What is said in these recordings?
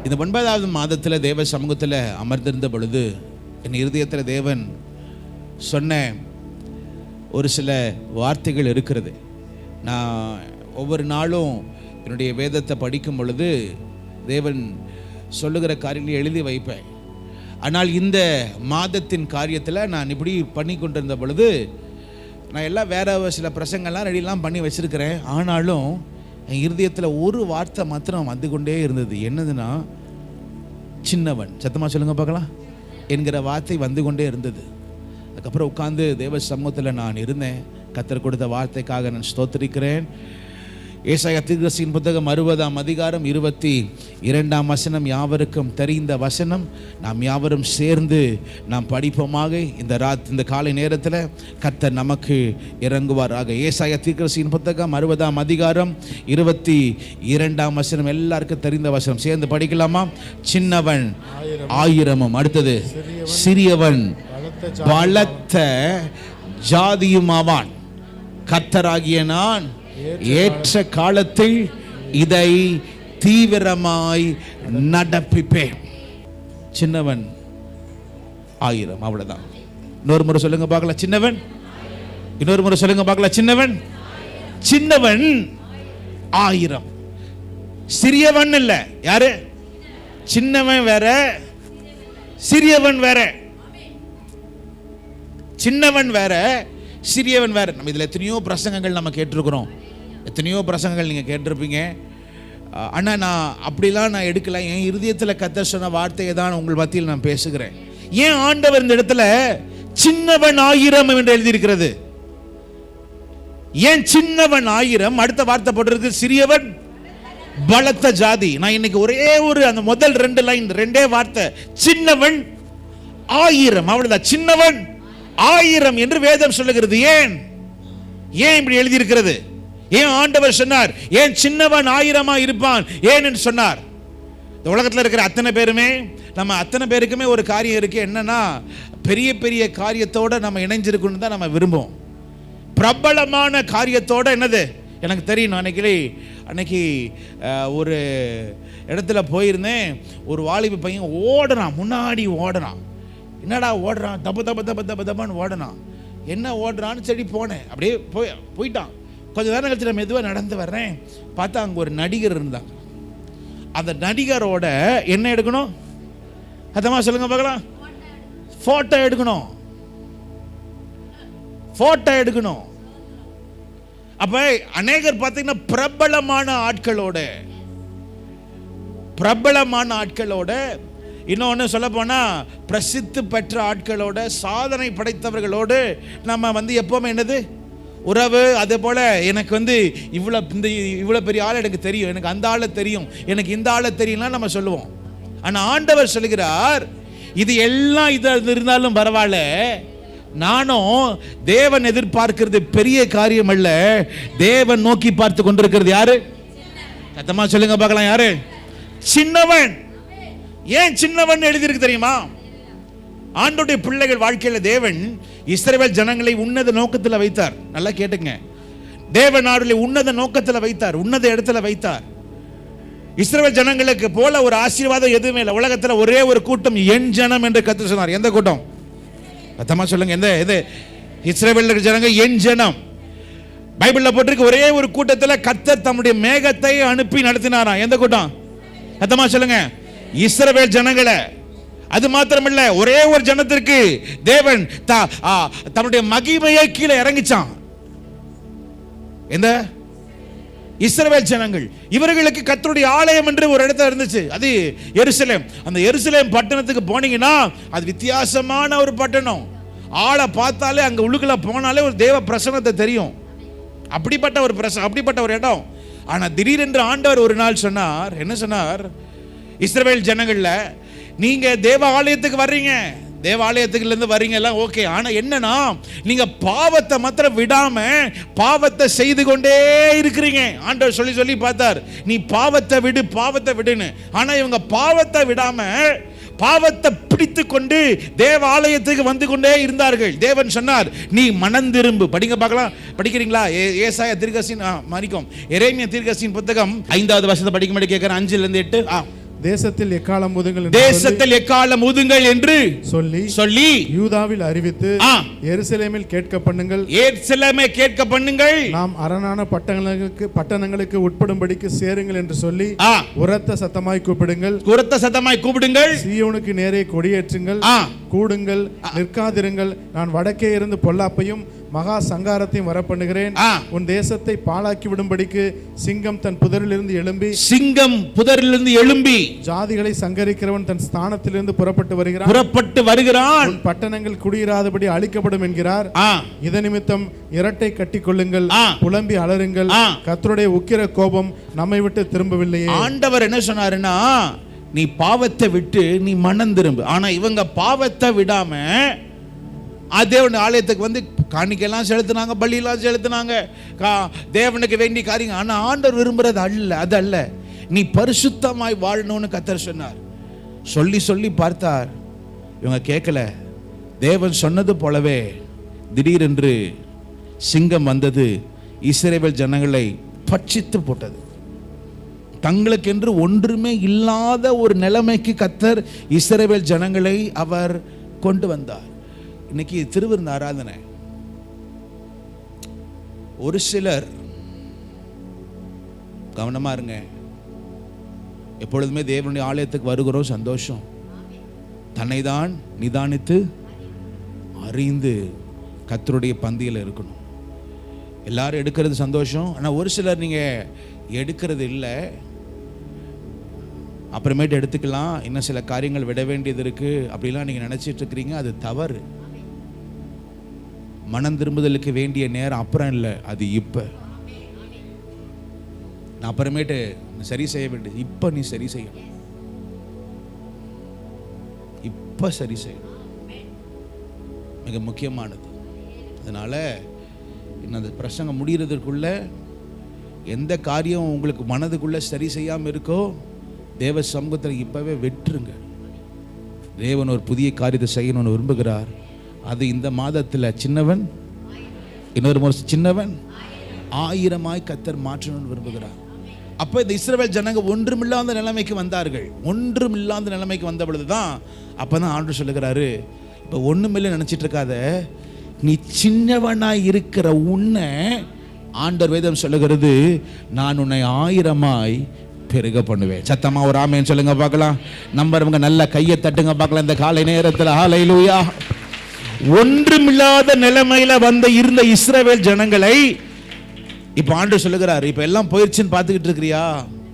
இந்த 9வது மாதத்தில் தேவ சமூகத்தில் அமர்ந்திருந்த பொழுது என் இருதயத்தில் தேவன் சொன்ன ஒரு சில வார்த்தைகள் இருக்கிறது. நான் ஒவ்வொரு நாளும் என்னுடைய வேதத்தை படிக்கும் பொழுது தேவன் சொல்லுகிற காரியங்களை எழுதி வைப்பேன். ஆனால் இந்த மாதத்தின் காரியத்தில் நான் இப்படி பண்ணி கொண்டிருந்த பொழுது நான் எல்லாம் வேற சில பிரசங்கள்லாம் ரெடியெல்லாம் பண்ணி வச்சிருக்கிறேன். ஆனாலும் என் இருதயத்தில் ஒரு வார்த்தை மாத்திரம் வந்து கொண்டே இருந்தது. என்னதுன்னா, சின்னவன், சத்தமாக சொல்லுங்க பார்க்கலாம் என்கிற வார்த்தை வந்து கொண்டே இருந்தது. அதுக்கப்புறம் உட்கார்ந்து தேவ சமூகத்தில் நான் இருந்தேன். கர்த்தர் கொடுத்த வார்த்தைக்காக நான் ஸ்தோத்திரிக்கிறேன். ஏசாயா தீர்க்கதரிசியின் புத்தகம் 60ஆம் அதிகாரம் 22ஆம் வசனம் யாவருக்கும் தெரிந்த வசனம். நாம் யாவரும் சேர்ந்து நாம் படிப்போமாக. இந்த காலை நேரத்தில் கர்த்தர் நமக்கு இறங்குவாராக. ஏசாயா தீர்க்கதரிசியின் புத்தகம் 60ஆம் அதிகாரம் 22ஆம் வசனம் எல்லாருக்கும் தெரிந்த வசனம். சேர்ந்து படிக்கலாமா? சின்னவன் ஆயிரமும், அடுத்தது சிறியவன் பலத்த ஜாதியுமாவான். கர்த்தராகிய நான் ஏற்ற காலத்தில் இதை தீவிரமாய் நடப்பிப்பேன். சின்னவன் ஆயிரம், அவ்வளவுதான். இன்னொரு முறை சொல்லுங்க பார்க்கலாம், சின்னவன். இன்னொரு முறை சொல்லுங்க பார்க்கலாம், சின்னவன். சின்னவன் ஆயிரம். சிறியவன் இல்ல. யாரு? சின்னவன் வேற, சிறியவன் வேற. சின்னவன் வேற, சிறியவன் வேற. நம்ம இதுல எத்தனையோ பிரசங்கங்கள் நம்ம கேட்டிருக்கிறோம். எத்தனையோ பிரசங்கங்கள் நீங்கள் கேட்டிருப்பீங்க. ஆனால் நான் அப்படிலாம் நான் எடுக்கல. என் இருதயத்தில் கர்த்தர் சொன்ன வார்த்தையை தான் உங்கள் மத்தியில் நான் பேசுகிறேன். ஏன் ஆண்டவர் இந்த இடத்துல சின்னவன் ஆயிரம் என்று எழுதியிருக்கிறது? ஏன் சின்னவன் ஆயிரம்? அடுத்த வார்த்தை போட்டிருக்கு சிறியவன் பலத்த ஜாதி. நான் இன்னைக்கு ஒரே ஒரு அந்த முதல் 2 லைன், 2 வார்த்தை, சின்னவன் ஆயிரம், அவ்வளவுதான். சின்னவன் ஆயிரம் என்று வேதம் சொல்லுகிறது. ஏன் இப்படி எழுதியிருக்கிறது? ஏன் ஆண்டவர் சொன்னார்? ஏன் சின்னவன் ஆயிரமா இருப்பான்? ஏன் என்று சொன்னார்? இந்த உலகத்தில் இருக்கிற அத்தனை பேருமே, நம்ம அத்தனை பேருக்குமே ஒரு காரியம் இருக்கு. என்னன்னா, பெரிய பெரிய காரியத்தோட நம்ம இணைஞ்சிருக்கணும் தான் நம்ம விரும்புவோம். பிரபலமான காரியத்தோட என்னது எனக்கு தெரியும். அன்னைக்கு ஒரு இடத்துல போயிருந்தேன். ஒரு வாலிப பையன் ஓடுறான், முன்னாடி ஓடுறான். என்னடா ஓடுறான்? தப்பான்னு ஓடுறான். என்ன ஓடுறான்னு சரி போனேன். அப்படியே போயிட்டான். கொஞ்சம் நேரம் கழிச்சு நான் மெதுவாக நடந்து வர்றேன். பார்த்தா அங்கே ஒரு நடிகர் இருந்தாங்க. அந்த நடிகரோட என்ன எடுக்கணும்? அதமா சொல்லுங்க பார்க்கலாம். போட்டோ எடுக்கணும். போட்டோ எடுக்கணும். அப்ப அநேகர் பார்த்தீங்கன்னா பிரபலமான ஆட்களோட, இன்னொன்று சொல்ல போனா பிரசித்தி பெற்ற ஆட்களோட, சாதனை படைத்தவர்களோடு நம்ம எப்பவுமே என்னது உறவு. அதே போல எனக்கு இவ்வளோ பெரிய ஆள் எனக்கு தெரியும், எனக்கு அந்த ஆளை தெரியும், எனக்கு இந்த ஆளை தெரியும்லாம் நம்ம சொல்லுவோம். ஆனால் ஆண்டவர் சொல்லுகிறார், இது எல்லாம் இது இருந்தாலும் பரவாயில்ல, நானும் தேவன் எதிர்பார்க்கிறது பெரிய காரியம் அல்ல, தேவன் நோக்கி பார்த்து கொண்டிருக்கிறது யாரு? சத்தமா சொல்லுங்க பார்க்கலாம், யாரு? சின்னவன். ஏன் சின்னவன் எழுதியிருக்கு தெரியுமா? ஆண்டவருடைய பிள்ளைகள் வாழ்க்கையில தேவன் இஸ்ரவேல் ஜனங்களை உன்னத நோக்கத்தில் வைத்தார். நல்லா கேட்டுங்க. தேவன் நாடுகளை உன்னத நோக்கத்தில் வைத்தார், உன்னத இடத்துல வைத்தார். இஸ்ரவேல் ஜனங்களுக்கு போல ஒரு ஆசீர்வாதம் எதுவுமே இல்லை உலகத்தில். ஒரே ஒரு கூட்டம், என் ஜனம் என்று கர்த்தர் சொன்னார். எந்த கூட்டம்? அத்தமா சொல்லுங்க. எந்த இஸ்ரவேல் ஜனங்க என் ஜனம். பைபிள்ல போட்டிருக்கு, ஒரே ஒரு கூட்டத்தில் கர்த்தர் தம்முடைய மேகத்தை அனுப்பி நடத்தினாரா. எந்த கூட்டம்? அத்தமா சொல்லுங்க, இஸ்ரவேல் ஜனங்களை. அது மாத்திரமல்ல, ஒரே ஒரு ஜனத்திற்கு தேவன் தன்னுடைய மகிமையை கீழே இறங்கிச்சான். எந்த? இஸ்ரவேல் ஜனங்கள். இவர்களுக்கு கர்த்தருடைய ஆலயம் என்று ஒரு இடத்துல இருந்துச்சு, அது எருசலேம். அந்த எருசலேம் பட்டணத்துக்கு போனீங்கன்னா அது வித்தியாசமான ஒரு பட்டணம். ஆளை பார்த்தாலே, அங்க உள்ளுக்குள்ள போனாலே ஒரு தேவ பிரசன்னத்தை தெரியும். அப்படிப்பட்ட ஒரு இடம். ஆனா திடீரென்று ஆண்டவர் ஒரு நாள் சொன்னார். என்ன சொன்னார்? இஸ்ரவேல் ஜனங்கள்ல, நீங்க தேவ ஆலயத்துக்கு வர்றீங்க, தேவாலயத்துக்குள்ள இருந்து வரீங்க எல்லாம் ஓகே. ஆனா என்னன்னா, நீங்க பாவத்தை மாத்திரம் விடாம பாவத்தை செய்து கொண்டே இருக்கிறீங்க. ஆண்டவர் சொல்லி பார்த்தார், நீ பாவத்தை விடுன்னு. ஆனா இவங்க பாவத்தை விடாம பாவத்தை பிடித்து கொண்டு தேவாலயத்துக்கு வந்து கொண்டே இருந்தார்கள். தேவன் சொன்னார், நீ மனம் திரும்பு. படிங்க பார்க்கலாம். படிக்கிறீங்களா? ஏசாயா தீர்க்கதரிசியின் எரேமியா தீர்க்கதரிசியின் புத்தகம் 5வது வசனத்தை படிக்கும்படி கேட்கிறேன். 5லிருந்து 8. தேசத்தில் எக்காலம் ஊதுங்கள் தேசத்தில் எக்காலம் ஊதுங்கள் என்று சொல்லி யூதாவில் அறிவித்து எருசலேமில் கேட்க பண்ணுங்கள், எருசலேமை கேட்க பண்ணுங்கள், நாம் அரணான பட்டணங்களுக்கு உட்படும்படிக்கு சேருங்கள் என்று சொல்லி உரத்த சத்தமாய் கூப்பிடுங்கள், சீயோனுக்கு நேரே கொடியேற்றுங்கள், கூடுங்கள், நிற்காதிருங்கள், நான் வடக்கே இருந்து பொல்லாப்பையும் மகா சங்காரத்தையும் வரப்பண்ணுகிறேன், உன் தேசத்தை பாழாக்கி விடும்படிக்கு சிங்கம் தன் புதரிலிருந்து எழும்பி ஜாதிகளை சங்கரிக்கிறவன் தன் ஸ்தானத்திலிருந்து புறப்பட்டு வருகிறான், உன் பட்டணங்கள் குடியிராதபடி அழிக்கப்படும் என்கிறார். இத நிமித்தம் இரட்டை கட்டி கொள்ளுங்கள், புலம்பி அலறுங்கள், கர்த்தருடைய உக்கிர கோபம் நம்மை விட்டு திரும்பவில்லையே. ஆண்டவர் என்ன சொன்னாருன்னா, நீ பாவத்தை விட்டு நீ மனம் திரும்பு. ஆனா இவங்க பாவத்தை விடாம தேவனுடைய ஆலயத்துக்கு வந்து காணிக்கையெல்லாம் செலுத்தினாங்க, பலியெல்லாம் செலுத்தினாங்க, தேவனுக்கு வேண்டிய காரியம். ஆனா ஆண்டவர் விரும்புறது அல்ல, நீ பரிசுத்தமாய் வாழணும்னு கர்த்தர் சொன்னார். சொல்லி பார்த்தார், இவங்க கேட்கல. தேவன் சொன்னது போலவே திடீரென்று சிங்கம் வந்தது, இஸ்ரவேல் ஜனங்களை பட்சித்து போட்டது. தங்களுக்கென்று ஒன்றுமே இல்லாத ஒரு நிலைமைக்கு கர்த்தர் இஸ்ரவேல் ஜனங்களை அவர் கொண்டு வந்தார். இன்னைக்கு திருவிருந்த ஆராதனை. ஒரு சிலர் கவனமா இருங்க. எப்பொழுதுமே தேவனுடைய ஆலயத்துக்கு வருகிறோம், சந்தோஷம். தன்னை தான் நிதானித்து அறிந்து கர்த்தருடைய பந்தியில் இருக்கணும். எல்லாரும் எடுக்கிறது சந்தோஷம். ஆனால் ஒரு சிலர் நீங்க எடுக்கிறது இல்லை, அப்புறமேட்டு எடுத்துக்கலாம், இன்னும் சில காரியங்கள் விட வேண்டியது இருக்கு அப்படிலாம் நீங்க நினைச்சிட்டு இருக்கிறீங்க. அது தவறு. மனம் திரும்புதலுக்கு வேண்டிய நேரம் அப்புறம் இல்லை, அது இப்ப. நான் அப்புறமேட்டு சரி செய்ய வேண்டியது இப்ப. நீ சரி செய்யணும், இப்ப சரி செய்யணும், மிக முக்கியமானது. அதனால இந்த பிரசங்கம் முடிகிறதுக்குள்ள எந்த காரியம் உங்களுக்கு மனதுக்குள்ள சரி செய்யாம இருக்கோ, தேவ சமூகத்தில் இப்பவே வெற்றுங்க. தேவன் ஒரு புதிய காரியத்தை செய்யணும்னு விரும்புகிறார். அது இந்த மாதத்தில் சின்னவன் சின்னவன் 1000 கர்த்தர் மாற்றணும்னு விரும்புகிறார். அப்ப இந்த இஸ்ரவேல் ஜனங்க ஒன்றுமில்லாத நிலைமைக்கு வந்தார்கள். ஒன்றுமில்லாத நிலைமைக்கு வந்த பொழுதுதான் அப்பதான் ஆண்டவர் சொல்லுகிறாரு, இப்ப ஒண்ணுமில்லை நினைச்சிட்டு இருக்காத, நீ சின்னவனாய் இருக்கிற உன்னை ஆண்டவர் வேதம் சொல்லுகிறது, நான் உன்னை 1000 பெருக பண்ணுவேன். சத்தமா ஒரு ஆமென் சொல்லுங்க பார்க்கலாம். நம்பறவங்க நல்ல கையை தட்டுங்க பார்க்கலாம். இந்த காலை நேரத்தில் ஹல்லேலூயா. ஒன்றுமில்லாத நிலைமையில இருந்த இஸ்ரவேல் ஜனங்களை இப்ப ஆண்டவர் சொல்லுகிறார், இப்ப எல்லாம் போயிடுச்சுன்னு பார்த்துக்கிட்டு இருக்கிறியா?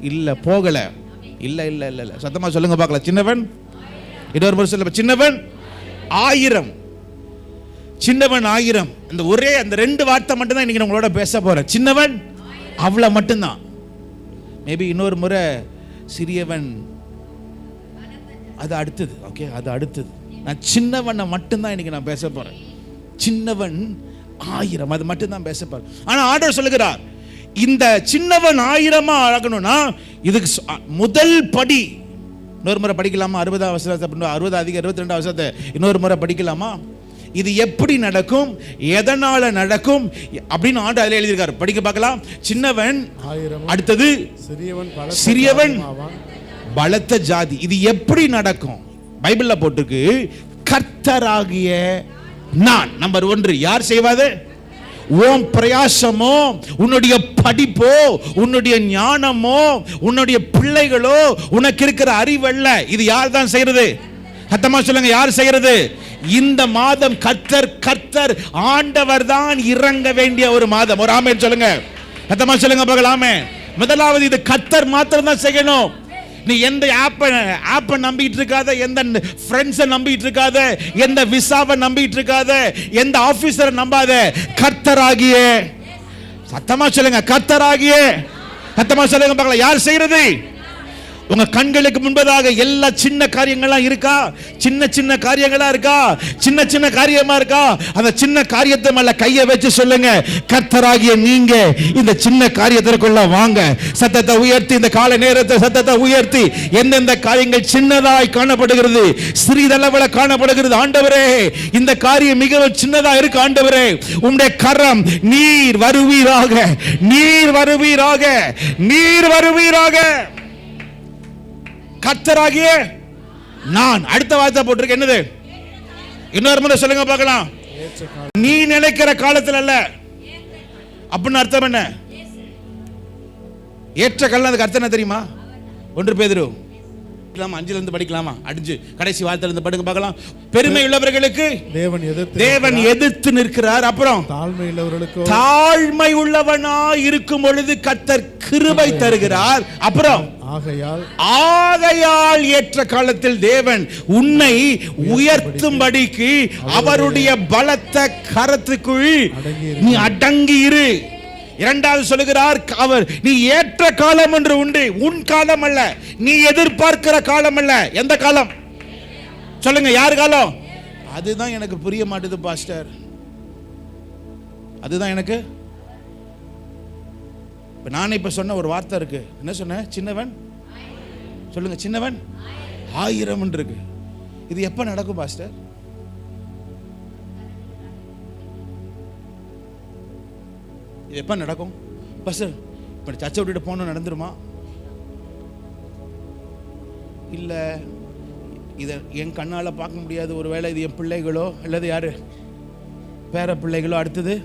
இல்ல, போகல. இல்ல. சத்தமா சொல்லுங்க பார்க்கலாம். சின்னவன், இன்னொரு முறை சொல்ல, சின்னவன் 1000. சின்னவன் 1000. அந்த ஒரே அந்த 2 வார்த்தை மட்டும் தான் இன்னைக்கு உங்களோட பேச போறேன். சின்னவன், அவ்வளவு மட்டும்தான். மேபி இன்னொரு முறை சிறியவன், அது அடுத்தது. ஓகே, அது அடுத்தது. நான் சின்னவனை மட்டும்தான் இன்னைக்கு நான் பேச போறேன். சின்னவன் 1000, அது மட்டும்தான் பேச போறேன். ஆனா ஆண்டவர் சொல்லுகிறார், இந்த சின்னவன் 1000 ஆகணும்னா இதுக்கு முதல் படி. இன்னொரு முறை படிக்கலாமா? 60 வசனத்தை 60 அதிக 22 வசனத்தை இன்னொரு முறை படிக்கலாமா? இது எப்படி நடக்கும், எதனால நடக்கும் அப்படின்னு ஆண்டவர் அதில் எழுதியிருக்காரு. படிக்க பார்க்கலாம். சின்னவன் 1000, அடுத்தது சிறியவன் பலத்த ஜாதி. இது எப்படி நடக்கும்? பைபிள்ல போட்டிருக்கு, கர்த்தராகிய நான். நம்பர் 1 யார் செய்வாது? உன் பிரயாசமோ, உன்னுடைய படிப்போ, உன்னுடைய ஞானமோ, உன்னுடைய பிள்ளைகளோ, உனக்கு இருக்கிற அறிவல்ல. இது யார் தான் செய்யறது? சத்தமா சொல்லுங்க, யார் செய்யறது? இந்த மாதம் கர்த்தர் ஆண்டவர் தான் இறங்க வேண்டிய ஒரு மாதம். ஒரு ஆமென் சொல்லுங்க. சத்தமா சொல்லுங்க பார்க்கலாமே. முதலாவது இது கர்த்தர் மாத்திரம் தான் செய்யணும். நீ எந்த ஆப்பை நம்பிட்டு இருக்காத, எந்த ஃப்ரெண்ட்ஸை நம்பிட்டு இருக்காத, எந்த விசாவை நம்பிட்டு இருக்காத, எந்த ஆபீசரை நம்பாத. கர்த்தராகிய, சத்தமா சொல்லுங்க, கர்த்தராகிய. சத்தமா சொல்லுங்க பார்க்கலாம், யார் செய்யறது? உங்க கண்களுக்கு முன்பதாக எல்லா சின்ன காரியங்கள்லாம் இருக்கா? சின்ன காரியங்களா இருக்கா? சின்ன காரியமா இருக்கா? அந்த சின்ன காரியத்தை மேல கையை வச்சு சொல்லுங்க, கர்த்தராகிய நீங்க இந்த சின்ன காரியத்திற்குள்ள வாங்க. சத்தத்தை உயர்த்தி, இந்த காலை நேரத்தை சத்தத்தை உயர்த்தி, எந்தெந்த காரியங்கள் சின்னதாய் காணப்படுகிறது, சிறிதளவுல காணப்படுகிறது, ஆண்டவரே இந்த காரியம் மிகவும் சின்னதா இருக்கு, ஆண்டவரே உம்முடைய கரம், நீர் வருவீராக, நீர் வருவீராக, நீர் வருவீராக. கர்த்தராகிய நான். அடுத்த வார்த்தை போட்டிருக்க என்னது? இன்னொரு முறை சொல்லுங்க பார்க்கலாம். நீ நினைக்கிற காலத்தில் அல்ல. அப்படின்னு அர்த்தம் என்ன? ஏற்ற காலம். அதுக்கு அர்த்தம் என்ன தெரியுமா? 1 பேதுரு 5 படிக்கலாமா? அடிஞ்சு கடைசி வார்த்தையில இருந்து படிங்க பார்க்கலாம். பெருமை உள்ளவர்களுக்கு தேவன் எதிர்த்து நிற்கிறார். அப்புறம் தாழ்மை உள்ளவனாய் இருக்கும் பொழுது கர்த்தர் கிருபை தருகிறார். அப்புறம் ஆகையால் ஏற்ற காலத்தில் தேவன் உன்னை உயர்த்தும்படிக்கு அவருடைய பலத்த கரத்துக்குள் நீ அடங்கி இரு. இரண்டாவது சொல்லுகிறார், அவர் நீ ஏற்ற காலம் என்று உண்டு. உன் காலம் அல்ல, நீ எதிர்பார்க்கிற காலம் அல்ல. எந்த காலம் சொல்லுங்க? யார் காலம்? அதுதான் எனக்கு புரிய மாட்டேது பாஸ்டர். அதுதான் எனக்கு. நான் இப்ப சொன்ன ஒரு வார்த்தை இருக்கு. என்ன சொன்ன? சின்னவன் சொல்லுங்க. சின்னவன் 1000 இருக்கு. இது எப்ப நடக்கும் பாஸ்டர்? இது எப்ப நடக்கும் பாஸ்டர்? இப்ப சர்ச்சை விட்டுட்டு போன நடந்துருமா? இல்ல இதை என் கண்ணால பார்க்க முடியாது. ஒருவேளை இது என் பிள்ளைகளோ அல்லது யாரு பேர பிள்ளைகளோ அடுத்தது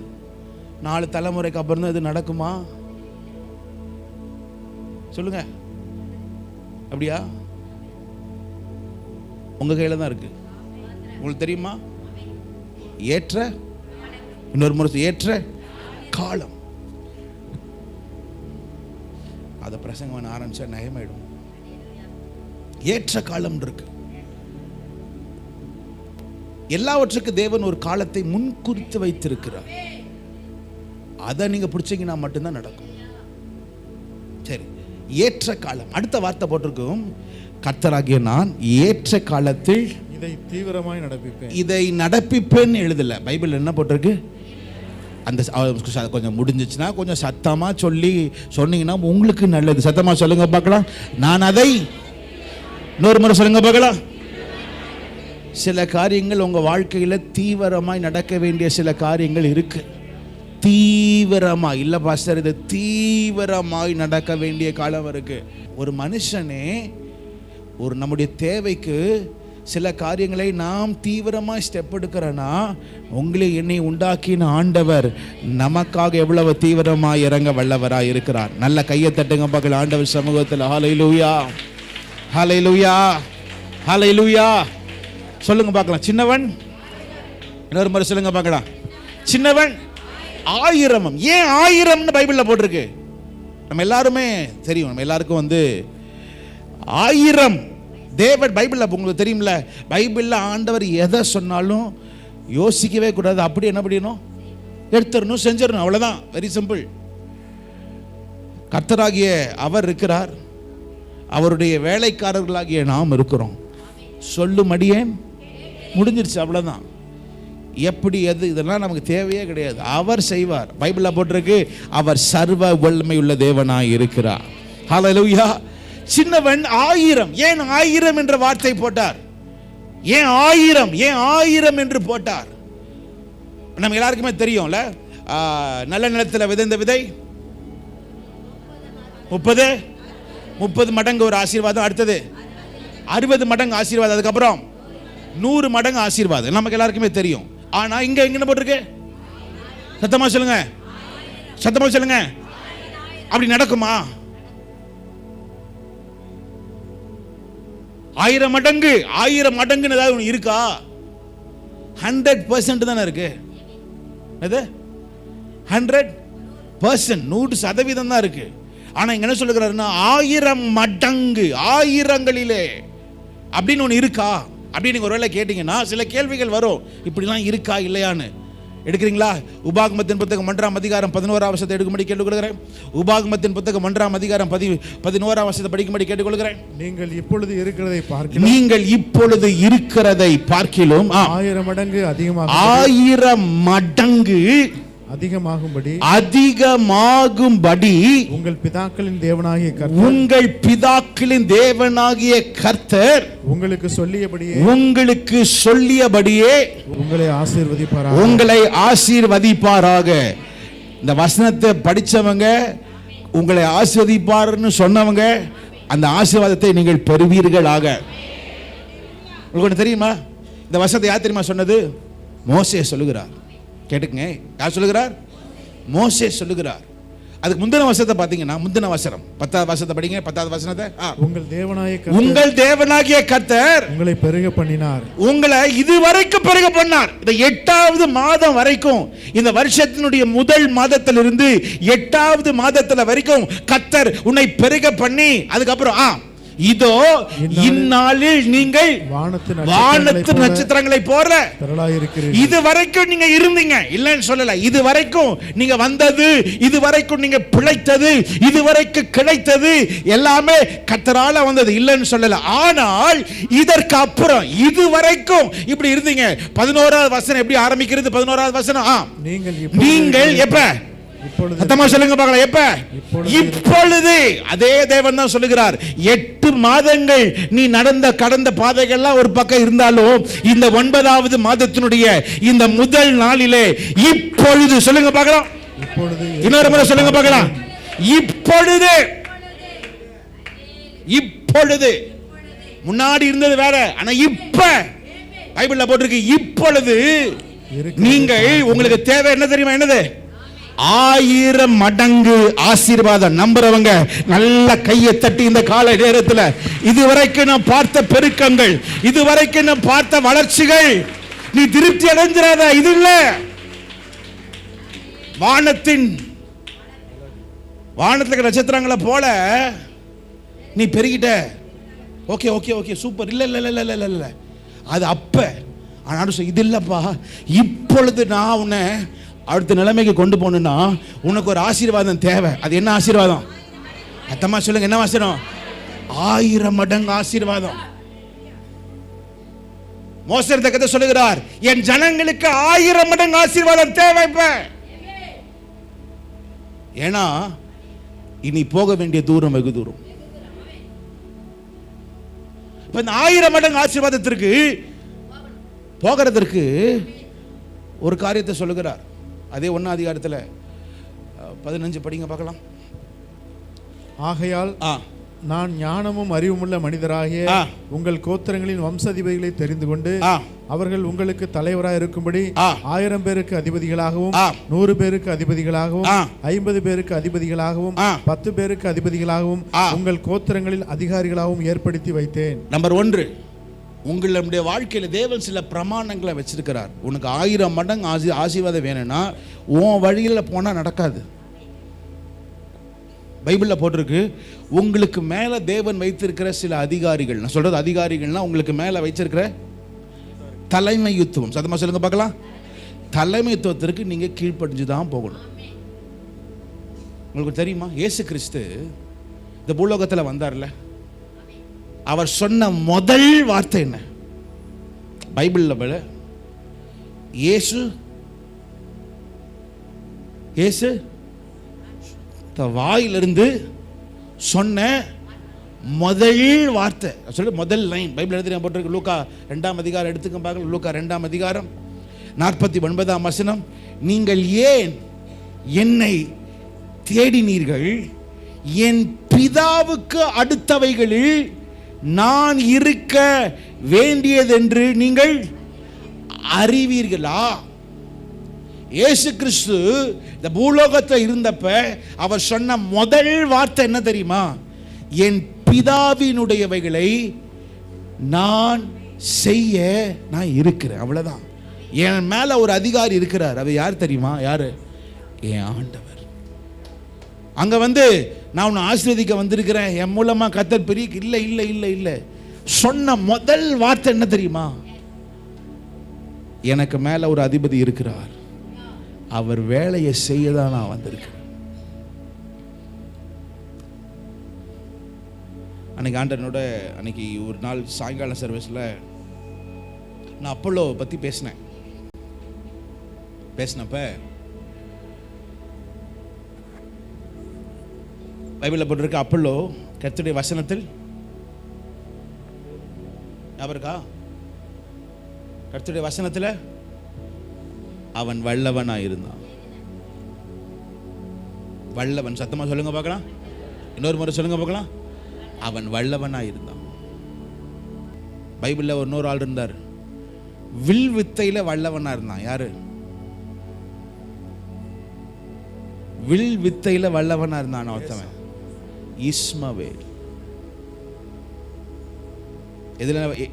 4 தலைமுறைக்கு அப்புறம் தான் இது நடக்குமா? சொல்லுங்க. அப்படியா? உங்க கையில தான் இருக்கு. உங்களுக்கு தெரியுமா? ஏற்ற, இன்னொரு முறை ஏற்ற காலம். அத பிரசங்கம் ஆரம்பிச்சா நயமாயிடும். ஏற்ற காலம் இருக்கு. எல்லாவற்றுக்கு தேவன் ஒரு காலத்தை முன்குறித்து வைத்திருக்கிறார். அதை நீங்க பிடிச்சீங்கன்னா மட்டும்தான் நடக்கும். சரி, ஏற்ற காலம். அடுத்த வார்த்தை போட்டிருக்கும், கர்த்தராகிய நான் ஏற்ற காலத்தில் இதை தீவிரமாய் நடப்பிப்பேன். இதை நடப்பிப்பேன்னு எழுதல பைபிள். என்ன போட்டிருக்கு? அந்த கொஞ்சம் முடிஞ்சிச்சுன்னா கொஞ்சம் சத்தமா சொன்னீங்கன்னா உங்களுக்கு நல்லது. சத்தமா சொல்லுங்க பார்க்கலாம். நான் அதை இன்னொரு முறை சொல்லுங்க பார்க்கலாம். சில காரியங்கள் உங்க வாழ்க்கையில தீவிரமாய் நடக்க வேண்டிய சில காரியங்கள் இருக்கு. தீவிரமா இல்ல பாஸ்டர், இது தீவிரமாய் நடக்க வேண்டிய காலம் இருக்கு. ஒரு மனுஷனே ஒரு நம்முடைய தேவைக்கு சில காரியங்களை நாம் தீவிரமாக ஸ்டெப் எடுக்கிறோன்னா, உங்களை என்னை உண்டாக்கின ஆண்டவர் நமக்காக எவ்வளவு தீவிரமாக இறங்க வல்லவராக இருக்கிறார். நல்ல கையை தட்டுங்க பார்க்கலாம் ஆண்டவர் சமூகத்தில். ஹல்லேலூயா, ஹல்லேலூயா, ஹல்லேலூயா. சொல்லுங்க பார்க்கலாம். சின்னவன், இன்னொரு முறை சொல்லுங்க பார்க்கலாம். சின்னவன் 1000. ஏன் 1000 பைபிளில் போட்டிருக்கு? நம்ம எல்லாருமே தெரியும். நம்ம எல்லாருக்கும் 1000 தேவன் பைபிளில் உங்களுக்கு தெரியும்ல. பைபிளில் ஆண்டவர் எதை சொன்னாலும் யோசிக்கவே கூடாது. அப்படி என்ன பண்ணிடணும்? எடுத்துடணும், செஞ்சிடணும். அவ்வளோதான். Very simple. கர்த்தராகிய அவர் இருக்கிறார், அவருடைய வேலைக்காரர்களாகிய நாம் இருக்கிறோம். சொல்லும் அடியேன் முடிஞ்சிருச்சு. அவ்வளோதான். எப்படி எது இதெல்லாம் நமக்கு தேவையே கிடையாது. அவர் செய்வார். பைபிளில் போட்டிருக்கு, அவர் சர்வ வல்லமை உள்ள தேவனாய் இருக்கிறார். ஹல்லேலூயா. சின்னவன் 1000. ஏன் 1000 என்ற வார்த்தை போட்டார்? ஏன் 1000? ஏன் 1000 என்று போட்டார்? நம்ம எல்லாருக்குமே தெரியும்ல. நல்ல நிலத்தில் விதைந்த விதை 30 மடங்கு ஒரு ஆசீர்வாதம். அடுத்தது 60 மடங்கு ஆசீர்வாதம். அதுக்கப்புறம் 100 மடங்கு ஆசீர்வாதம். நமக்கு எல்லாருக்குமே தெரியும். ஆனா இங்க என்ன போட்டிருக்கு? சத்தமா சொல்லுங்க, சத்தமா சொல்லுங்க. அப்படி நடக்குமா? 1000 மடங்கு 1000 மடங்குன்னு ஏதாவது ஒன்று இருக்கா? 100% தானே இருக்கு. அது 100%, 100% தான் இருக்கு. ஆனா இங்க என்ன சொல்லுகிறாருன்னா 1000 மடங்கு, 1000ங்களிலே அப்படின்னு ஒன்று இருக்கா அப்படின்னு நீங்க ஒருவேளை கேட்டீங்கன்னா சில கேள்விகள் வரும். இப்படிலாம் இருக்கா இல்லையான்னு. எடுக்கிறீங்களா? உபாகமத்தின் புத்தகம் 1ஆம் அதிகாரம் 11ஆம் வசனத்தை எடுக்கும்படி கேட்டுக்கொள்கிறேன். உபாகமத்தின் புத்தகம் 1ஆம் அதிகாரம் 11ஆம் வசனத்தை படிக்கும்படி கேட்டுக்கொள்கிறேன். நீங்கள் இப்பொழுது இருக்கிறதை பார்க்கிலும், நீங்கள் இப்பொழுது இருக்கிறதை பார்க்கிலும் 1000 மடங்கு அதிகமாக, 1000 மடங்கு அதிகமாகும்படி உங்கள் பிதாக்களின் தேவனாகிய கர்த்தர் உங்களுக்கு சொல்லியபடியே உங்களை ஆசீர்வதிப்பாராக. இந்த வசனத்தை படிச்சவங்க, உங்களை ஆசீர்வதிப்பார்னு சொன்னவங்க அந்த ஆசீர்வாதத்தை நீங்கள் பெறுவீர்களாக. உங்களுக்கு தெரியுமா இந்த வசனத்தை யார் தெரியுமா சொன்னது? மோசே சொல்லுகிறார். கேட்டுங்க, யார் சொல்லுகிறார்? மோசே சொல்லுகிறார். அதுக்கு முந்தின வசனத்தை பாத்தீங்கன்னா, முந்தின வசனம் 10வது வசனத்தை படிங்க. 10வது வசனத்தை, உங்கள் தேவனாகிய கர்த்தர் உங்களை பெருக பண்ணினார், உங்களை இதுவரைக்கும் பெருக பண்ணார். இந்த 8வது மாதம் வரைக்கும், இந்த வருஷத்தினுடைய முதல் மாதத்திலிருந்து 8வது மாதத்துல வரைக்கும் கர்த்தர் உன்னை பெருக பண்ணி, அதுக்கப்புறம் இதோ இந்நாளில் நீங்கள் வானத்து நட்சத்திரங்களை போல இது வரைக்கும் நீங்க இருந்தீங்க, இல்லைன்னு சொல்லல. இது வரைக்கும் நீங்க வந்தது, இது வரைக்கும் நீங்க பிழைத்தது, இது வரைக்கும் கிடைத்தது எல்லாமே கர்த்தரால வந்தது, இல்லைன்னு சொல்லல. ஆனால் இதற்கு அப்புறம் இது வரைக்கும் இப்படி இருந்தீங்க. 11வது வசனம் எப்படி ஆரம்பிக்கிறது? 11வது வசனம், நீங்கள் எப்ப சொல்லுங்க பார்க்கலாம், எப்ப? இப்பொழுது. அதே தேவன் தான் சொல்லுகிறார், 8 மாதங்கள் நீ கடந்த பாதைகள்லாம் ஒரு பக்கம் இருந்தாலும், இந்த 9வது மாதத்தினுடைய இந்த முதல் நாளிலே இப்பொழுது சொல்லுங்க பார்க்கலாம். இன்னொரு முறை சொல்லுங்க பார்க்கலாம். இப்பொழுது. இப்பொழுது முன்னாடி இருந்தது வேற, ஆனா இப்ப பைபிள்ல போட்டிருக்கு இப்பொழுது நீங்கள், உங்களுக்கு தேவை என்ன தெரியுமா? என்னது? 1000 மடங்கு ஆசீர்வாதம். நம்புறவங்க நல்ல கையை தட்டி இந்த கால நேரத்தில், இதுவரைக்கும் நான் பார்த்த பெருக்கங்கள், இதுவரைக்கும் நான் பார்த்த வளர்ச்சிகள், நீ திருப்தி அடைஞ்சிராத. இது இல்ல, வானத்துல நட்சத்திரங்களை போல நீ பெருகிட்ட. Okay okay okay super. இல்ல இல்ல இல்ல இல்ல இல்ல, அது அப்ப. ஆனாலும் இது இல்லப்பா, இப்பொழுது நான் உன்னை அடுத்த நிலைமைக்கு கொண்டு போகணும்னா உனக்கு ஒரு ஆசீர்வாதம் தேவை. அது என்ன ஆசீர்வாதம்? அத்தமா சொல்லுங்க, என்ன ஆசீர்வாதம்? 1000 மடங்கு ஆசீர்வாதம். மோசே இந்த கதை சொல்லுகிறார், என் ஜனங்களுக்கு 1000 மடங்கு ஆசீர்வாதம் தேவை. ஏன்னா இனி போக வேண்டிய தூரம் வெகு தூரம். இப்ப இந்த 1000 மடங்கு ஆசீர்வாதத்திற்கு போகிறதற்கு ஒரு காரியத்தை சொல்லுகிறார். அதே 1 அதிகாரத்தில் 15 படிங்க பார்க்கலாம். ஆகையால் நான் ஞானமும் அறிவுமுள்ள மனிதராகிய உங்கள் கோத்திரங்களின் வம்சாதிபதிகளை தெரிந்து கொண்டு அவர்கள் உங்களுக்கு தலைவராக இருக்கும்படி 1000 பேருக்கு அதிபதிகளாகவும் 100 பேருக்கு அதிபதிகளாகவும் 50 பேருக்கு அதிபதிகளாகவும் 10 பேருக்கு அதிபதிகளாகவும் உங்கள் கோத்திரங்களில் அதிகாரிகளாகவும் ஏற்படுத்தி வைத்தேன். நம்பர் 1, உங்களுடைய வாழ்க்கையில தேவன் சில பிரமாணங்களை வச்சிருக்கிறார். உனக்கு 1000 மடங்கு ஆசீர்வாதம் வேணும்னா உன் வழியில போனா நடக்காது. பைபிள்ல போட்டிருக்கு, உங்களுக்கு மேல தேவன் வைத்திருக்கிற சில அதிகாரிகள். நான் சொல்றது அதிகாரிகள்னா உங்களுக்கு மேல வைச்சிருக்கிற தலைமைத்துவம். சத்தமா சொல்லுங்க பார்க்கலாம். தலைமைத்துவத்திற்கு நீங்க கீழ்ப்படிஞ்சுதான் போகணும். உங்களுக்கு தெரியுமா, இயேசு கிறிஸ்து இந்த பூலோகத்துல வந்தார்ல, அவர் சொன்ன முதல் வார்த்தை என்ன? பைபிள்ல இயேசு வாயிலிருந்து சொன்ன முதல் வார்த்தை, சொல்லு முதல் லைன். பைபிள் எழுதி போட்டிருக்கு. லூக்கா 2ஆம் அதிகாரம் எடுத்துக்க பார்க்கலாம். லூக்கா 2ஆம் அதிகாரம் 49ஆம் வசனம். நீங்கள் ஏன் என்னை தேடினீர்கள்? என் பிதாவுக்கு அடுத்தவைகளில் நான் இருக்க வேண்டியதென்று நீங்கள் அறிவீர்களா? இயேசு கிறிஸ்து இந்த பூலோகத்தில் இருந்தப்ப அவர் சொன்ன முதல் வார்த்தை என்ன தெரியுமா? என் பிதாவினுடையவைகளை நான் செய்ய நான் இருக்கிறேன். அவ்வளவுதான். என் மேல ஒரு அதிகாரி இருக்கிறார். அது யார் தெரியுமா? யாரு? என் ஆண்டவர். அங்க நான் உன்னை ஆசீர்வதிக்க வந்திருக்கிறேன், என் மூலமா கர்த்தர் பெரிய. இல்ல இல்ல இல்ல இல்ல, சொன்ன முதல் வார்த்தை என்ன தெரியுமா? எனக்கு மேல ஒரு அதிபதி இருக்கிறார், அவர் வேலையை செய்ய தான் நான் வந்திருக்கிறேன். அன்னைக்கு ஆண்டனோட அன்னைக்கு ஒரு நாள் சாயங்கால சர்வீஸ்ல நான் அப்போலோ பத்தி பேசினப்ப பைபிள்ல போட்டிருக்க அப்போலோ கர்த்தருடைய வசனத்தில் அவருக்கா கர்த்தருடைய வசனத்தில் அவன் வல்லவனா இருந்தான். வல்லவன். சத்தமா சொல்லுங்க பார்க்கலாம். இன்னொரு முறை சொல்லுங்க பார்க்கலாம். அவன் வல்லவனா இருந்தான். பைபிள்ல இன்னொரு ஆள் இருந்தார், வில் வித்தையில வல்லவனா இருந்தான். யாரு? வில் வித்தையில வல்லவனா இருந்தான் ஒருத்தவன், இஸ்மவேல்.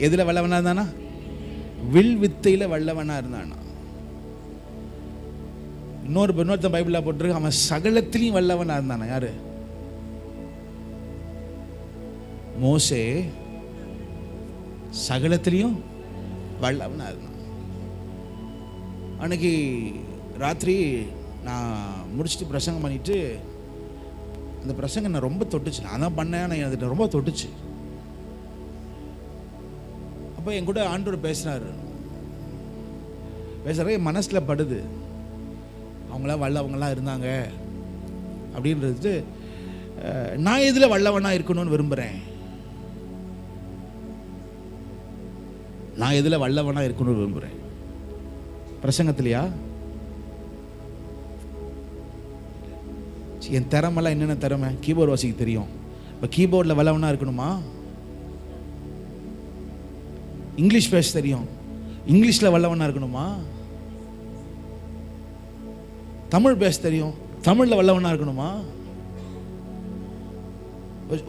எதுல வல்லவனா இருந்தானா? வில் வித்தையில வல்லவனா இருந்தானா. இன்னொருத்தன் பைபிள்ல போட்டிருக்கு, அவன் சகலத்திலையும் வல்லவனா இருந்தானா. யாரு? மோசே சகலத்திலையும் வல்லவனா இருந்தான். அன்னைக்கு ராத்திரி நான் முடிச்சுட்டு பிரசங்கம் பண்ணிட்டு, அந்த பிரசங்கம் நான் ரொம்ப தொட்டுச்சு. நான் தான் பண்ணேன், நான் அது ரொம்ப தொட்டுச்சு. அப்போ என் கூட ஆண்டவர் பேசுறாரு, என் மனசுல படுது, அவங்களாம் வல்லவங்களாம் இருந்தாங்க அப்படின்றது. நான் எதுல வல்லவனா இருக்கணும்னு விரும்புறேன்? நான் எதுல வல்லவனா இருக்கணும்னு விரும்புறேன்? பிரசங்கத்திலையா? என் திறமெல்லாம் என்னென்ன திறமை? கீபோர்டு வாசிக்க தெரியும். இப்போ கீபோர்டில் வல்லவனா இருக்கணுமா? இங்கிலீஷ் பேச தெரியும், இங்கிலீஷில் வல்லவனா இருக்கணுமா? தமிழ் பேச தெரியும், தமிழில் வல்லவனா இருக்கணுமா?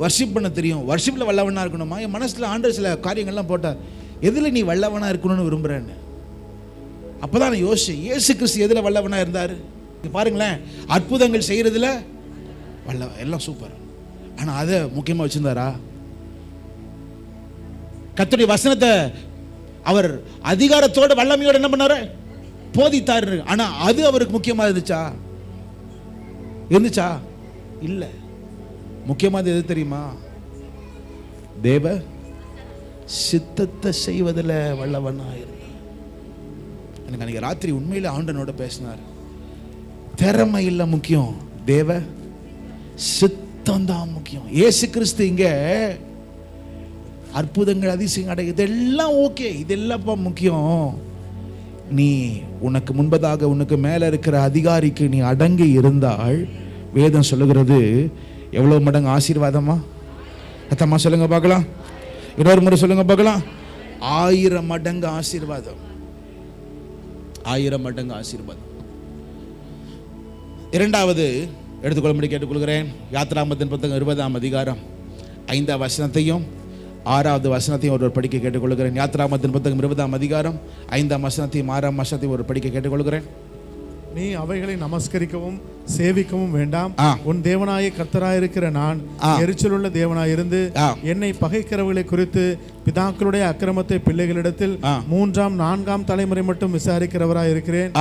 வர்ஷிப் பண்ண தெரியும், வர்ஷிப்பில் வல்லவனா இருக்கணுமா? என் மனசில் ஆண்டவர் சில காரியங்கள்லாம் போட்டார், எதில் நீ வல்லவனா இருக்கணும்னு விரும்புகிறேன்னு. அப்போ தான் நான் யோசிச்சேன், இயேசு கிறிஸ்து எதில் வல்லவனா இருந்தார்? பாருங்களேன், அற்புதங்கள் செய்கிறதுல வல்லவன், எல்லாம் சூப்பர். ஆனால் அதை முக்கியமாக வச்சுருந்தாரா? கர்த்தருடைய வசனத்தை அவர் அதிகாரத்தோட வல்லமையோடு என்ன பண்ணாரு? போதித்தாரு. ஆனா அது அவருக்கு முக்கியமா இருந்துச்சா? இல்ல. முக்கியமானது எது தெரியுமா? தேவ சித்தத்தை செய்வதில் வல்லவனா இருந்தார். எனக்கு அன்னைக்கு ராத்திரி உண்மையில ஆண்டனோட பேசினார். திறமை இல்ல முக்கியம், தேவ சித்தம் தான் முக்கியம். இயேசு கிறிஸ்து இங்க அற்புதங்கள், அதிசயங்கள் அடை, இதெல்லாம் ஓகே, இதெல்லாம் முக்கியம். நீ உனக்கு முன்பதாக உனக்கு மேல இருக்கிற அதிகாரிக்கு நீ அடங்கி இருந்தால், வேதம் சொல்லுகிறது எவ்வளவு மடங்கு ஆசீர்வாதமா? அத்தம்மா சொல்லுங்க பார்க்கலாம், இன்னொரு முறை சொல்லுங்க பார்க்கலாம். 1000 மடங்கு ஆசீர்வாதம், 1000 மடங்கு ஆசீர்வாதம். இரண்டாவது எடுத்துக்கொள்ளும்படி கேட்டுக்கொள்கிறேன். யாத்திராகமத்தின் புத்தகம் 20ஆம் அதிகாரம் 5ஆம் வசனத்தையும் 6வது வசனத்தையும் ஒருவர் படிக்க கேட்டுக்கொள்கிறேன். யாத்திராகமத்தின் புத்தகம் 20ஆம் அதிகாரம் 5ஆம் வசனத்தையும் 6ஆம் வசனத்தையும் ஒரு படிக்க கேட்டுக்கொள்கிறேன். நீ அவைகளை நமஸ்கரிக்கவும் சேவிக்கவும் வேண்டாம். உன் தேவனாய கர்த்தராயிருக்கிற நான் எரிச்சலுள்ள தேவனாயிருந்து என்னை பகைக்கிறவர்களை குறித்து பிதாக்களுடைய அக்கிரமத்தை பிள்ளைகளிடத்தில் 3ஆம் 4ஆம் தலைமுறை மட்டும் விசாரிக்கிறவராயிருக்கிறேன்.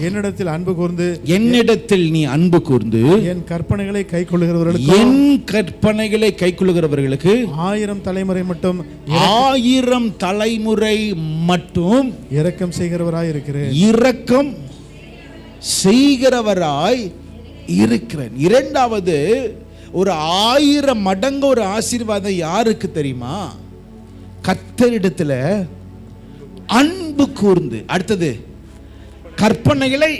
என்னிடத்தில் அன்பு கூர்ந்து, என்னிடத்தில் நீ அன்பு கூர்ந்து என் கற்பனைகளை கைக்கொள்ளுகிறவர்களுக்கு, என் கற்பனைகளை கைக்கொள்ளுகிறவர்களுக்கு 1000 தலைமுறை மட்டும், 1000 தலைமுறை மட்டும் இரக்கம் செய்கிறவராயிருக்கிறேன். இரக்கம் செய்கிறவராய் இருக்கிறேன். இரண்டாவது, ஒரு 1000 மடங்கு ஒரு ஆசீர்வாதம் யாருக்கு தெரியுமா? கர்த்தரிடத்துல அன்பு கூர்ந்து, அடுத்தது கற்பனைகளை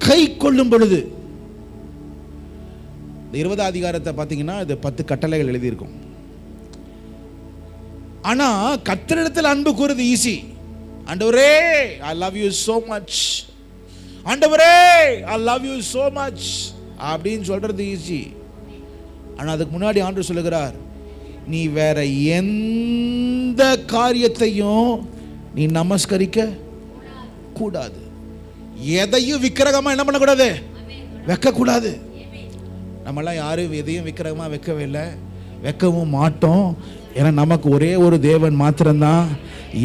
கை கொள்ளும் பொழுது. 20ஆம் அதிகாரத்தை பார்த்தீங்கன்னா இது 10 கட்டளைகள் எழுதியிருக்கும். ஆனா கர்த்தரிடத்தில் அன்பு கூறுறது ஈஸி. ஆண்டவரே I love you so much, ஆண்டவரே I love you so much அப்படின்னு சொல்றது ஈஸி. ஆனா அதுக்கு முன்னாடி ஆண்டவர் சொல்லுகிறார், நீ வேற எந்த காரியத்தையும் நீ நமஸ்கரிக்க கூடாது. எதையும் விக்கிரகமா என்ன பண்ணக்கூடாது? வைக்க கூடாது. நம்மளாம் யாரும் எதையும் விக்கிரகமா வைக்கவே இல்லை, வைக்கவும் மாட்டோம். ஏன்னா நமக்கு ஒரே ஒரு தேவன் மாத்திரம்தான்.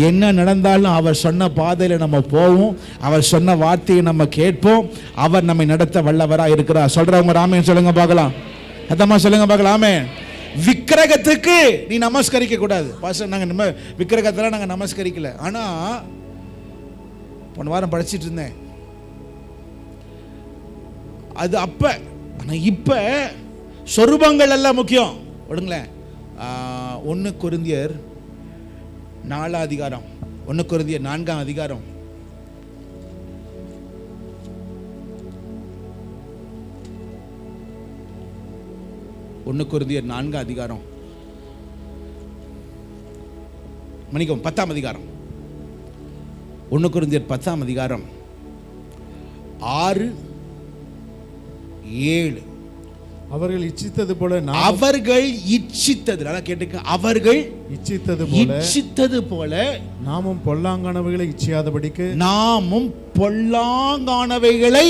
என்ன நடந்தாலும் அவர் சொன்ன பாதையில நம்ம போவோம், அவர் சொன்ன வார்த்தையை நம்ம கேட்போம். அவர் நம்மை நடத்த வல்லவரா இருக்கிறார். சொல்றவங்க ஆமென் சொல்லுங்க பார்க்கலாம். அத்தம்மா சொல்லுங்க பார்க்கலாம். ஆமென். விக்கிரகத்துக்கு நீ நமஸ்கரிக்க கூடாது. பாஸ்டர், நாங்க நம்ம விக்கிரகத்தெல்லாம் நாங்க நமஸ்கரிக்கல. ஆனா போன வாரம் படிச்சிட்டு இருந்தேன், அது அப்ப. ஆனா இப்ப சொரூபங்கள் எல்லாம் முக்கியம். விடுங்களேன். 1 கொரிந்தியர் 4ஆம் அதிகாரம், 1 கொரிந்தியர் 4ஆம் அதிகாரம் 1 1 கொரிந்தியர் 4 அதிகாரம், மன்னிக்கவும் 10ஆம் அதிகாரம், 1 கொரிந்தியர் 10ஆம் அதிகாரம் 6, 7. அவர்கள் இச்சித்தது போல அவர்கள் இச்சித்தது, நல்லா கேட்டுக்க, அவர்கள் இச்சித்தது போல நாமும் பொல்லாங்கானவைகளை இச்சியாதபடிக்கு, நாமும் பொல்லாங்கானவைகளை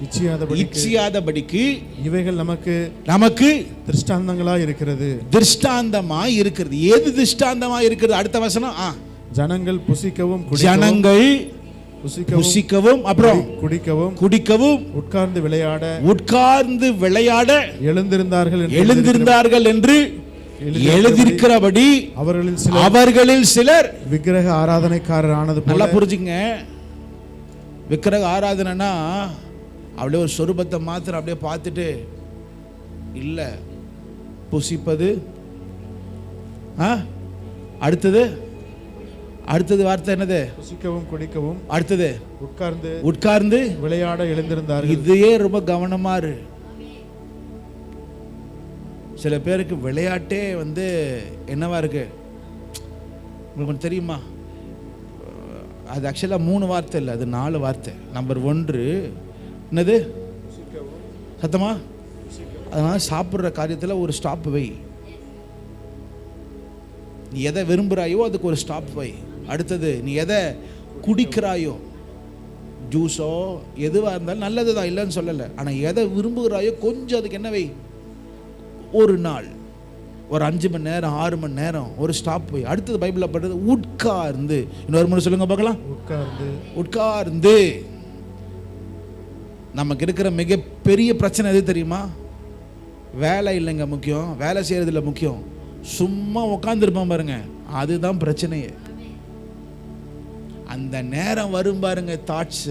இச்சியாதபடிக்கு இவைகள் நமக்கு திருஷ்டாந்தங்களாய் இருக்கிறது. திருஷ்டாந்தமாய் இருக்கிறது. எது திருஷ்டாந்தமாய் இருக்கிறது? அடுத்த வசனம், ஜனங்கள் புசிக்கவும் புசிக்கவும் அப்புறம் குடிக்கவும் உட்கார்ந்து விளையாட எழுந்திருந்தார்கள் என்று எழுதியிருக்கிறபடி அவர்களில் சிலர் விக்கிரக ஆராதனைக்காரர் ஆனது. நல்லா புரிஞ்சுங்க. விக்கிரக ஆராதனைனா அப்படியே ஒரு சொரூபத்தை மாத்திரம் அப்படியே பார்த்துட்டு இல்ல, புசிப்பது, அடுத்தது வார்த்தை என்னது? புசிக்கவும் குடிக்கவும், அடுத்தது உட்கார்ந்து விளையாட எழுந்திருந்தார்கள். இதையே ரொம்ப கவனமா இரு. சில பேருக்கு விளையாட்டே என்னவா இருக்கு உங்களுக்கு தெரியுமா? அது ஆக்சுவலா 3 வார்த்தை இல்லை, அது 4 வார்த்தை. நம்பர் 1 என்னது? சத்தமா? அதனால சாப்பிட்ற காரியத்தில் ஒரு ஸ்டாப் வை. நீ எதை விரும்புகிறாயோ அதுக்கு ஒரு ஸ்டாப் வை. அடுத்தது, நீ எதை குடிக்கிறாயோ, ஜூஸோ எதுவாக இருந்தாலும் நல்லது தான், இல்லைன்னு சொல்லலை. ஆனால் எதை விரும்புகிறாயோ கொஞ்சம் அதுக்கு என்ன வை, ஒரு நாள், ஒரு 5 மணி நேரம் 6 மணி நேரம் ஒரு ஸ்டாப் வை. அடுத்தது பைபிளில் படுறது உட்கார்ந்து. இன்னொரு முறை சொல்லுங்க பார்க்கலாம். உட்கார்ந்து. நமக்கு இருக்கிற மிகப்பெரிய பிரச்சனை எது தெரியுமா? வேலை இல்லைங்க முக்கியம், வேலை செய்யறது இல்லை முக்கியம், சும்மா உட்காந்துருப்பான் பாருங்க, அதுதான் பிரச்சனையே. அந்த நேரம் வரும் பாருங்க, தாட்ஸ்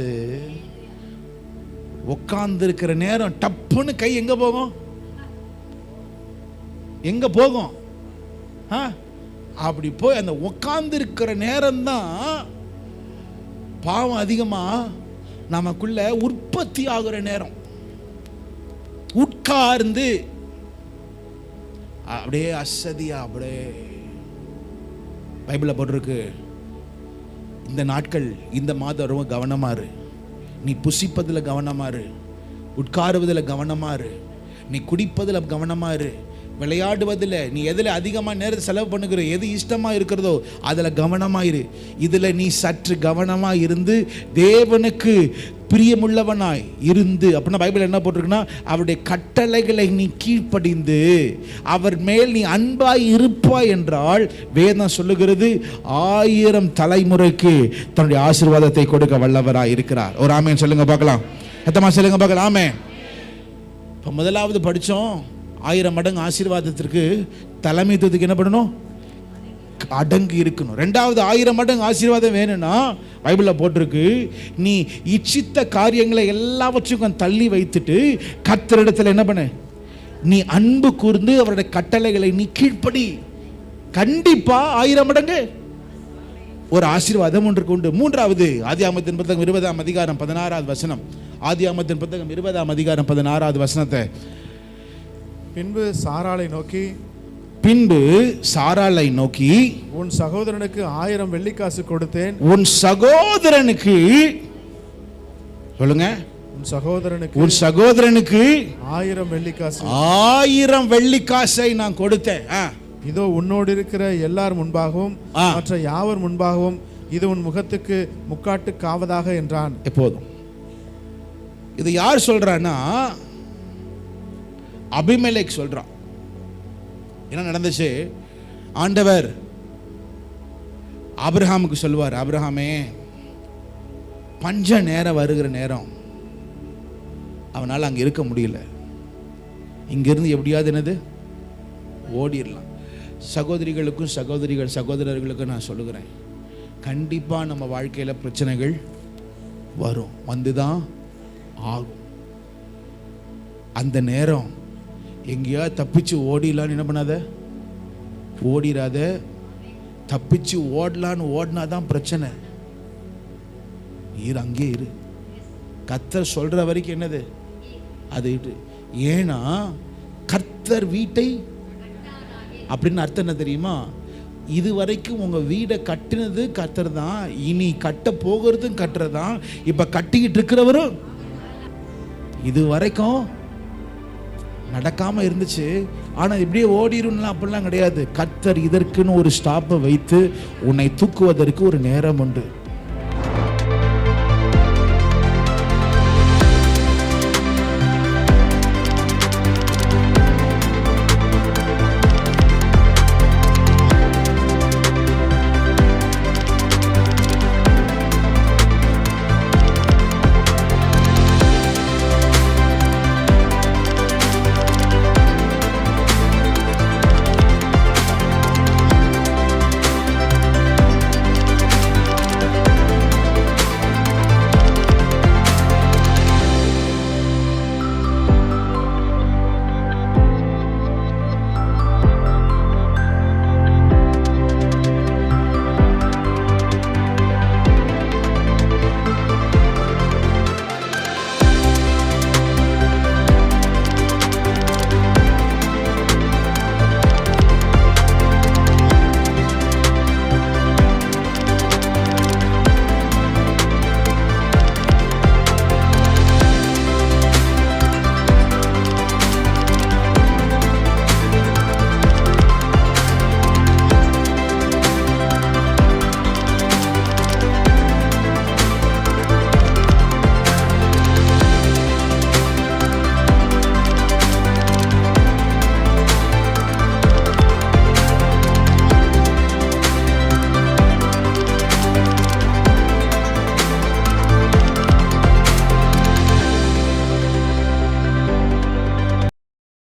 உட்கார்ந்து இருக்கிற நேரம் டப்புன்னு கை எங்க போகும்? அப்படி போய் அந்த உட்கார்ந்து இருக்கிற நேரம் தான் பாவம் அதிகமா நமக்குள்ள உற்பத்தி ஆகுற நேரம். உட்கார்ந்து அப்படியே அசதியா அப்படியே பைபிள்ல போட்டிருக்கு, இந்த நாட்கள் இந்த மாதம் ரொம்ப கவனமா இரு. நீ புசிப்பதில் கவனமா இரு, உட்காருவதில் கவனமா இரு, நீ குடிப்பதில் கவனமா இரு, விளையாடுவதில், நீ எதில் அதிகமாக நேரத்தை செலவு பண்ணுகிற, எது இஷ்டமாக இருக்கிறதோ அதில் கவனமாக இரு. இதில் நீ சற்று கவனமாக இருந்து தேவனுக்கு பிரியமுள்ளவனாய் இருந்து, அப்படின்னா பைபிள் என்ன போட்டிருக்குன்னா, அவருடைய கட்டளைகளை நீ கீழ்ப்படிந்து அவர் மேல் நீ அன்பாய் இருப்பாய் என்றால் வேதம் சொல்லுகிறது 1000 தலைமுறைக்கு தன்னுடைய ஆசீர்வாதத்தை கொடுக்க வல்லவராய் இருக்கிறார். ஒரு ஆமென் சொல்லுங்க பார்க்கலாம். எத்தமா சொல்லுங்க பார்க்கலாம். ஆமென். இப்போ முதலாவது படித்தோம், 1000 மடங்கு ஆசீர்வாதத்திற்கு தலைமைத்துவத்துக்கு என்ன பண்ணணும்? அடங்கி இருக்கணும். 2வது 1000 மடங்கு ஆசீர்வாதம் வேணும்னா பைபிளில் போட்டிருக்கு, நீ இச்சித்த காரியங்களை எல்லாவற்றுக்கும் தள்ளி வைத்துட்டு கர்த்தரிடத்தில் என்ன பண்ணு? நீ அன்பு கூர்ந்து அவருடைய கட்டளைகளை நீ கீழ்ப்படி. கண்டிப்பா 1000 மடங்கு ஒரு ஆசீர்வாதம் ஒன்றுக்கு உண்டு. 3வது ஆதியாகமத்தின் புத்தகம் 20ஆம் அதிகாரம் 16வது வசனம். ஆதியாகமத்தின் புத்தகம் 20ஆம் அதிகாரம் 16வது வசனத்தை, பின்பு சாராளை நோக்கி உன் சகோதரனுக்கு 1000 வெள்ளிக்காசு கொடுத்தேன். உன் சகோதரனுக்கு சொல்லுங்க, உன் சகோதரனுக்கு 1000 வெள்ளிக்காசு, 1000 வெள்ளிக்காசை நான் கொடுத்தேன். இதோ உன்னோடு இருக்கிற எல்லார் முன்பாகவும் மற்ற யாவர் முன்பாகவும் இது உன் முகத்துக்கு முக்காட்டு காவதாக என்றான். எப்போதும் இது யார் சொல்றான்னா, அபிமெலேக் சொல்றான். என்ன நடந்துச்சு? ஆண்டவர் ஆபிரகாமுக்கு சொல்வார், ஆபிரகாமே, பஞ்ச நேரம் வருகிற நேரம், அவனால் அங்கே இருக்க முடியல, இங்கிருந்து எப்படியாவது என்னது ஓடிடலாம். சகோதரிகளுக்கும் சகோதரர்களுக்கும் நான் சொல்லுகிறேன், கண்டிப்பாக நம்ம வாழ்க்கையில் பிரச்சனைகள் வரும், வந்துதான் ஆகும். அந்த நேரம் எங்கேயா தப்பிச்சு ஓடிடலான்னு என்ன பண்ணாத, ஓடிடாத. தப்பிச்சு ஓடலான்னு ஓடினாதான் பிரச்சனை. இரு, அங்கே இரு, கர்த்தர் சொல்ற வரைக்கும் என்னது அது. ஏன்னா கர்த்தர் வீட்டை அப்படின்னு அர்த்தம் என்ன தெரியுமா? இது வரைக்கும் உங்க வீடை கட்டினது கர்த்தர் தான், இனி கட்ட போகிறதும் கர்த்தர் தான், இப்ப கட்டிக்கிட்டு இருக்கிறவரும். இது வரைக்கும் நடக்காம இருந்துச்சு, ஆனா இப்படியே ஓடிரும்லாம் அப்படிலாம் கிடையாது. கர்த்தர் இதற்குன்னு ஒரு ஸ்டாப்பை வைத்து உன்னை தூக்குவதற்கு ஒரு நேரம் உண்டு.